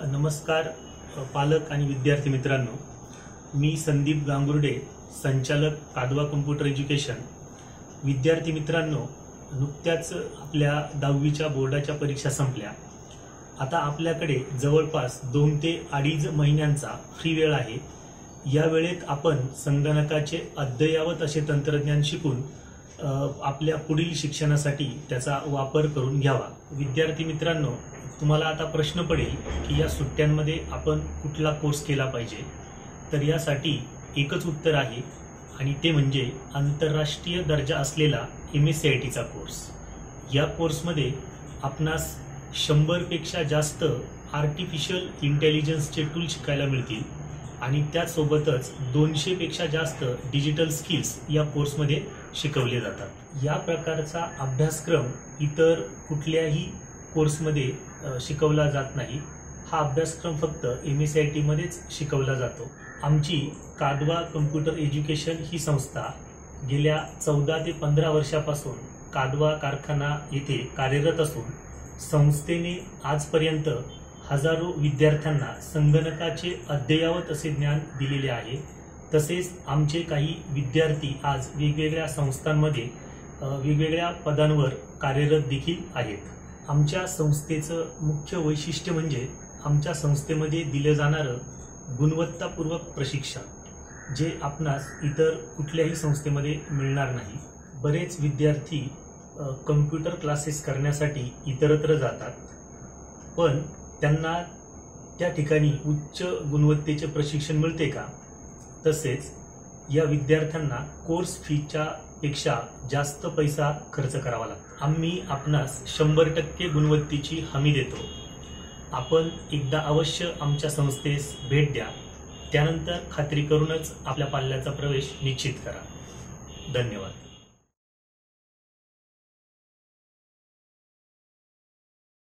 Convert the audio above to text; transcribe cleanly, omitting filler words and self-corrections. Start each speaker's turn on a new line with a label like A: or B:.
A: नमस्कार पालक आणि विद्यार्थी मित्रांनो, मी संदीप गांगुर्डे, संचालक कादवा कम्प्युटर एज्युकेशन। विद्यार्थी मित्रांनो, नुकत्याच आपल्या 10वीच्या बोर्डाच्या परीक्षा संपल्या। आता आपल्याकडे जवळपास 2 ते 2.5 महिन्यांचा फ्री वेळ आहे। या वेळेत आपण संगणकाचे अद्ययावत असे तंत्रज्ञान शिकून आपल्या पुढील शिक्षणासाठी त्याचा वापर करून घ्यावा। विद्यार्थी मित्रांनो, तुम्हाला आता प्रश्न पडेल की या सुट्ट्यांमध्ये आपण कुठला कोर्स केला पाहिजे। तर यासाठी एकच उत्तर आहे आणि ते म्हणजे आंतरराष्ट्रीय दर्जा असलेला MSCIT चा कोर्स। या कोर्समध्ये आपणास 100 पेक्षा जास्त आर्टिफिशियल इंटेलिजन्सचे टूल शिकायला मिळतील आणि त्यासोबतच 200 पेक्षा जास्त डिजिटल स्किल्स या कोर्समध्ये शिकवले जातात। या प्रकारचा अभ्यासक्रम इतर कुठल्याही कोर्समध्ये शिकवला जात नाही। हा अभ्यासक्रम फक्त MSCIT मध्येच शिकवला जातो। आमची कादवा कम्प्युटर एज्युकेशन ही संस्था गेल्या 14 ते 15 वर्षापासून कादवा कारखाना येथे कार्यरत असून संस्थेने आजपर्यंत हजारो विद्यार्थ्यांना संगणकाचे अद्ययावत असे ज्ञान दिलेले आहे। तसेच आमचे काही विद्यार्थी आज वेगवेगळ्या संस्थांमध्ये वेगवेगळ्या पदांवर कार्यरत देखील आहेत। आमच्या संस्थेचं मुख्य वैशिष्ट्य म्हणजे आमच्या संस्थेमध्ये दिले जाणारे गुणवत्तापूर्वक प्रशिक्षण, जे आपणास इतर कुठल्याही संस्थेमध्ये मिळणार नाही। बरेच विद्यार्थी कम्प्युटर क्लासेस करण्यासाठी इतरत्र जातात, पण त्यांना त्या ठिकाणी उच्च गुणवत्तेचे प्रशिक्षण मिळते का? तसेच या विद्यार्थ्यांना कोर्स फीच्या पेक्षा जास्त पैसा खर्च करावा लागतो। आम्ही आपणास 100% गुणवत्तेची हमी देतो। आपण एकदा अवश्य आमच्या संस्थेस भेट द्या, त्यानंतर खात्री करूनच आपल्या पाल्याचा प्रवेश निश्चित करा। धन्यवाद।